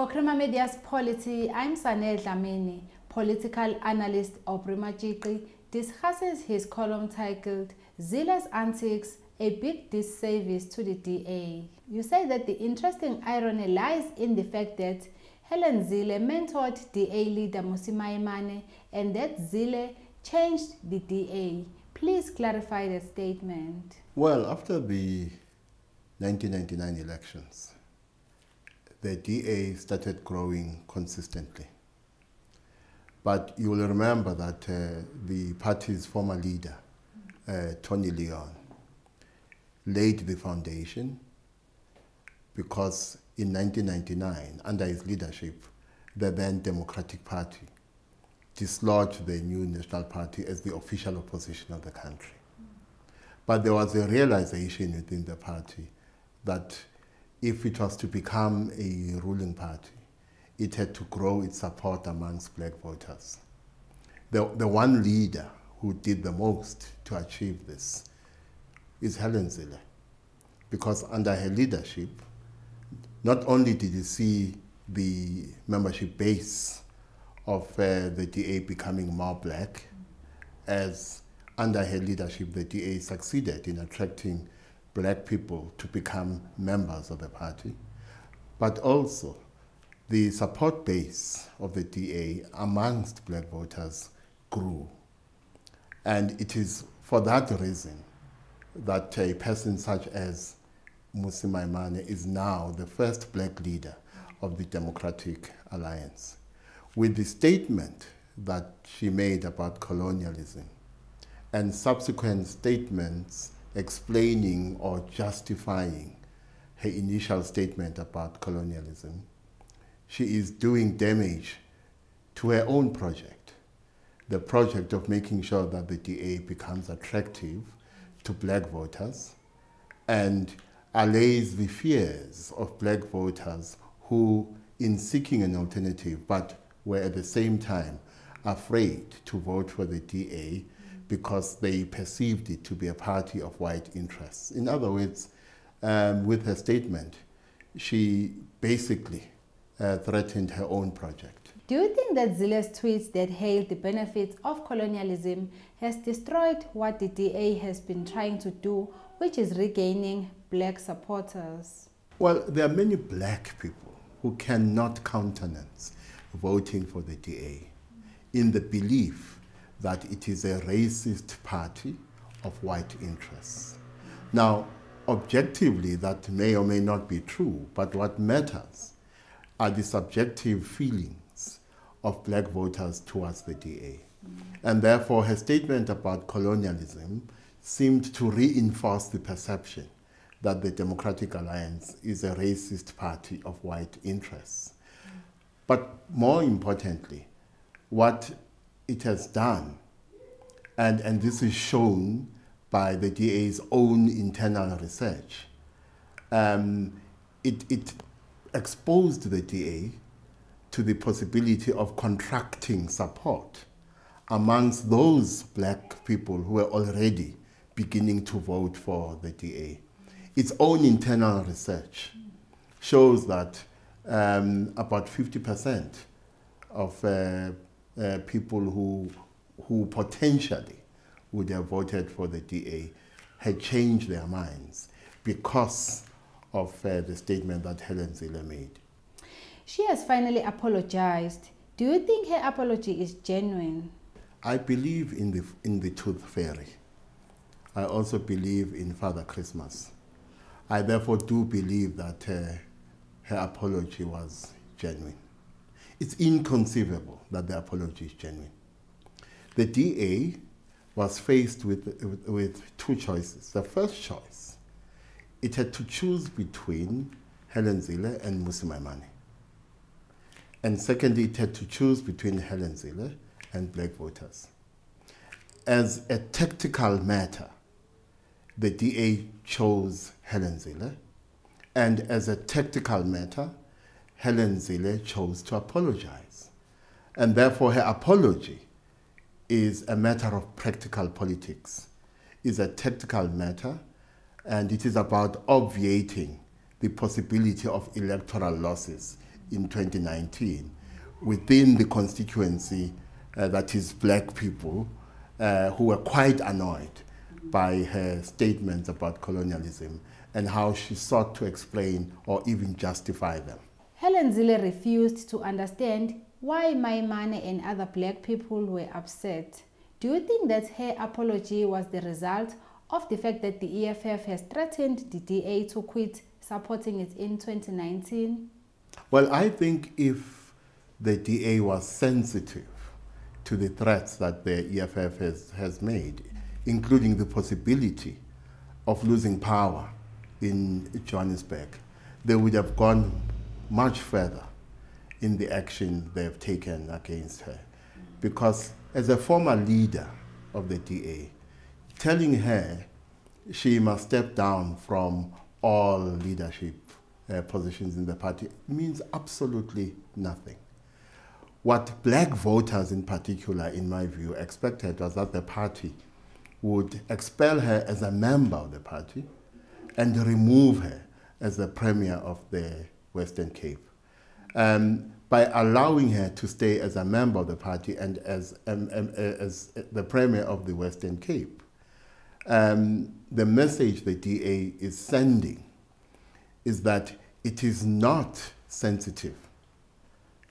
For Crema Media's Polity, I'm Sanel Dlamini, political analyst of Machiqi, discusses his column titled Zilles Antics, a big disservice to the DA. You say that the interesting irony lies in the fact that Helen Zille mentored DA leader Mmusi Maimane and that Zille changed the DA. Please clarify the statement. Well, after the 1999 elections, the DA started growing consistently. But you will remember that the party's former leader, Tony Leon, laid the foundation because in 1999, under his leadership, the then Democratic Party dislodged the new National Party as the official opposition of the country. But there was a realization within the party that if it was to become a ruling party, it had to grow its support amongst black voters. The one leader who did the most to achieve this is Helen Zille, because under her leadership, not only did you see the membership base of the DA becoming more black, as under her leadership the DA succeeded in attracting black people to become members of the party, but also the support base of the DA amongst black voters grew. And it is for that reason that a person such as Mmusi Maimane is now the first black leader of the Democratic Alliance. With the statement that she made about colonialism and subsequent statements explaining or justifying her initial statement about colonialism, she is doing damage to her own project, the project of making sure that the DA becomes attractive to black voters and allays the fears of black voters who, in seeking an alternative, but were at the same time afraid to vote for the DA because they perceived it to be a party of white interests. In other words, with her statement, she basically threatened her own project. Do you think that Zille's tweets that hailed the benefits of colonialism has destroyed what the DA has been trying to do, which is regaining black supporters? Well, there are many black people who cannot countenance voting for the DA in the belief that it is a racist party of white interests. Now, objectively, that may or may not be true, but what matters are the subjective feelings of black voters towards the DA. And therefore, her statement about colonialism seemed to reinforce the perception that the Democratic Alliance is a racist party of white interests. But more importantly, what it has done, and this is shown by the DA's own internal research, it exposed the DA to the possibility of contracting support amongst those black people who were already beginning to vote for the DA. Its own internal research shows that about 50% of people who potentially would have voted for the DA had changed their minds because of the statement that Helen Zille made. She has finally apologized. Do you think her apology is genuine? I believe in the tooth fairy. I also believe in Father Christmas. I therefore do believe that her apology was genuine. It's inconceivable that the apology is genuine. The DA was faced with two choices. The first choice, it had to choose between Helen Zille and Mmusi Maimane. And secondly, it had to choose between Helen Zille and black voters. As a tactical matter, the DA chose Helen Zille, and as a tactical matter, Helen Zille chose to apologize. And therefore her apology is a matter of practical politics, is a tactical matter, and it is about obviating the possibility of electoral losses in 2019 within the constituency that is black people who were quite annoyed by her statements about colonialism and how she sought to explain or even justify them. Helen Zille refused to understand why Maimane and other black people were upset. Do you think that her apology was the result of the fact that the EFF has threatened the DA to quit supporting it in 2019? Well, I think if the DA was sensitive to the threats that the EFF has made, including the possibility of losing power in Johannesburg, they would have gone much further in the action they have taken against her. Because as a former leader of the DA, telling her she must step down from all leadership positions in the party means absolutely nothing. What black voters in particular, in my view, expected was that the party would expel her as a member of the party and remove her as the Premier of the Western Cape. By allowing her to stay as a member of the party and as the Premier of the Western Cape, the message the DA is sending is that it is not sensitive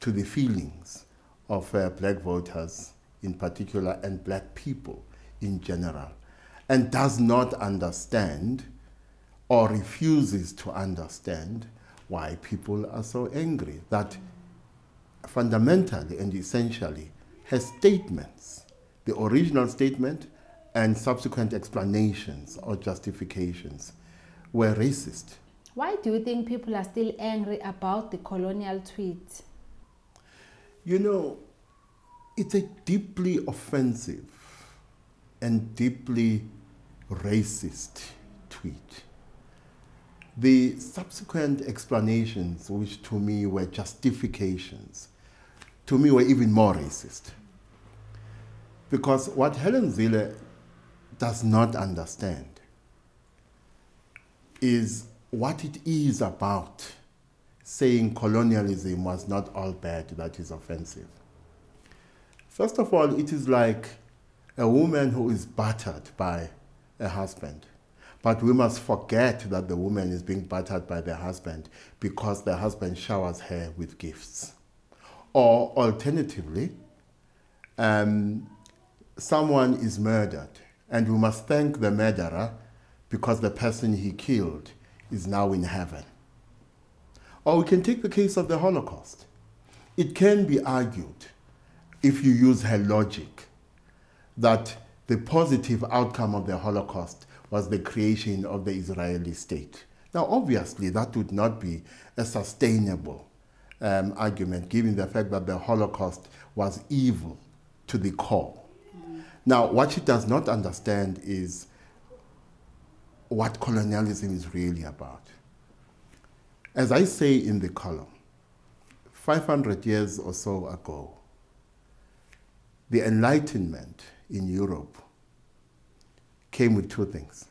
to the feelings of black voters in particular and black people in general, and does not understand or refuses to understand why people are so angry. That fundamentally and essentially her statements, the original statement and subsequent explanations or justifications, were racist. Why do you think people are still angry about the colonial tweet? You know, it's a deeply offensive and deeply racist tweet. The subsequent explanations, which to me were justifications, to me were even more racist. Because what Helen Zille does not understand is what it is about saying colonialism was not all bad that is offensive. First of all, it is like a woman who is battered by a husband. But we must forget that the woman is being battered by the husband because the husband showers her with gifts. Or alternatively, someone is murdered and we must thank the murderer because the person he killed is now in heaven. Or we can take the case of the Holocaust. It can be argued, if you use her logic, that the positive outcome of the Holocaust was the creation of the Israeli state. Now, obviously, that would not be a sustainable argument, given the fact that the Holocaust was evil to the core. Now, what she does not understand is what colonialism is really about. As I say in the column, 500 years or so ago, the Enlightenment in Europe came with two things.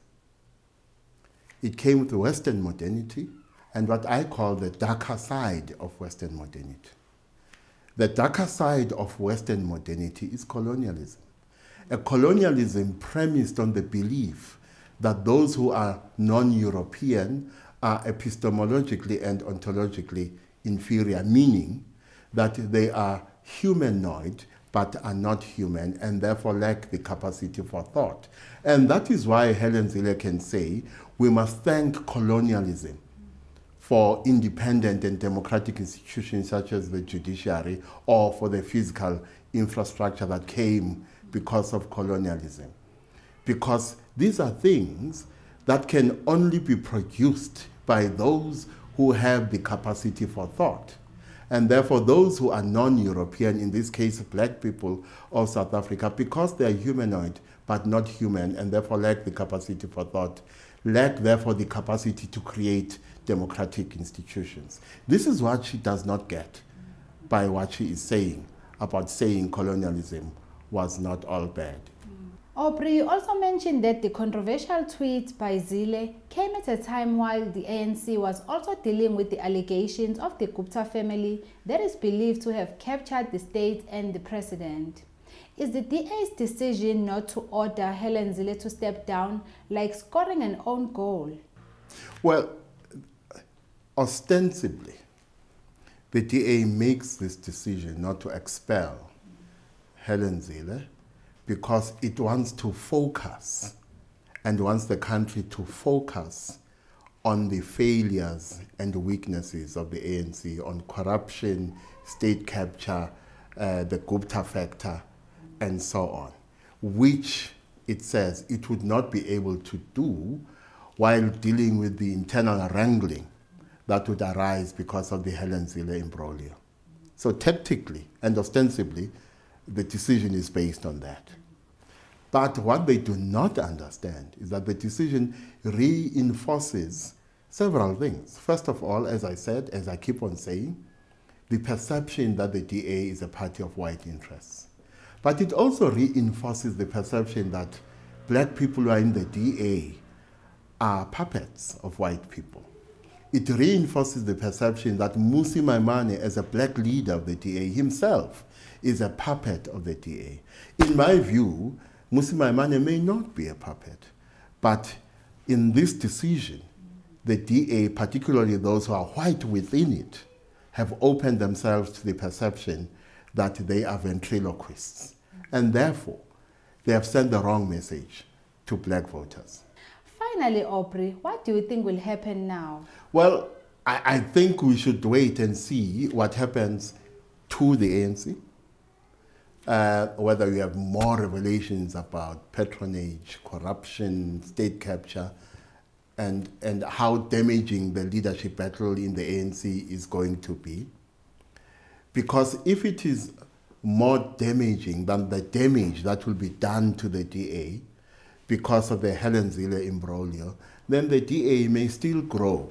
It came with Western modernity and what I call the darker side of Western modernity. The darker side of Western modernity is colonialism. A colonialism premised on the belief that those who are non-European are epistemologically and ontologically inferior, meaning that they are humanoid but are not human and therefore lack the capacity for thought. And that is why Helen Zille can say we must thank colonialism for independent and democratic institutions such as the judiciary or for the physical infrastructure that came because of colonialism. Because these are things that can only be produced by those who have the capacity for thought. And therefore those who are non-European, in this case black people of South Africa, because they are humanoid but not human and therefore lack the capacity for thought, lack therefore the capacity to create democratic institutions. This is what she does not get by what she is saying about saying colonialism was not all bad. Aubrey, you also mentioned that the controversial tweet by Zille came at a time while the ANC was also dealing with the allegations of the Gupta family that is believed to have captured the state and the president. Is the DA's decision not to order Helen Zille to step down like scoring an own goal? Well, ostensibly, the DA makes this decision not to expel Helen Zille because it wants to focus and wants the country to focus on the failures and weaknesses of the ANC, on corruption, state capture, the Gupta factor, and so on, which it says it would not be able to do while dealing with the internal wrangling that would arise because of the Helen Zille imbroglio. So tactically and ostensibly, the decision is based on that. But what they do not understand is that the decision reinforces several things. First of all, as I said, as I keep on saying, the perception that the DA is a party of white interests. But it also reinforces the perception that black people who are in the DA are puppets of white people. It reinforces the perception that Mmusi Maimane, as a black leader of the DA himself, is a puppet of the DA. In my view, Mmusi Maimane may not be a puppet, but in this decision, the DA, particularly those who are white within it, have opened themselves to the perception that they are ventriloquists. And therefore, they have sent the wrong message to black voters. Finally, Aubrey, what do you think will happen now? Well, I think we should wait and see what happens to the ANC. Whether we have more revelations about patronage, corruption, state capture, and how damaging the leadership battle in the ANC is going to be. Because if it is more damaging than the damage that will be done to the DA because of the Helen Zille imbroglio, then the DA may still grow,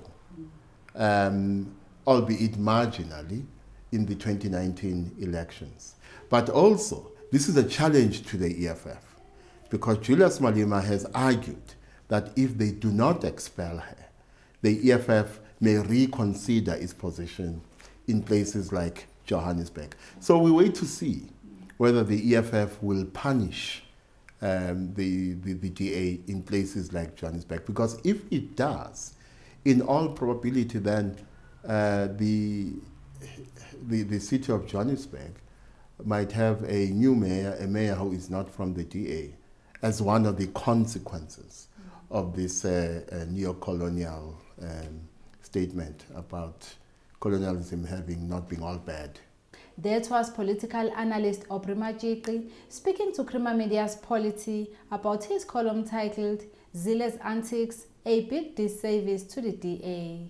albeit marginally, in the 2019 elections. But also, this is a challenge to the EFF, because Julius Malema has argued that if they do not expel her, the EFF may reconsider its position in places like Johannesburg. So we wait to see whether the EFF will punish the DA in places like Johannesburg, because if it does, in all probability then the city of Johannesburg might have a new mayor, a mayor who is not from the DA, as one of the consequences of this neo-colonial statement about colonialism having not been all bad. That was political analyst Aubrey Maimane speaking to Crema Media's Polity about his column titled Zille's Antics, a big disservice to the DA.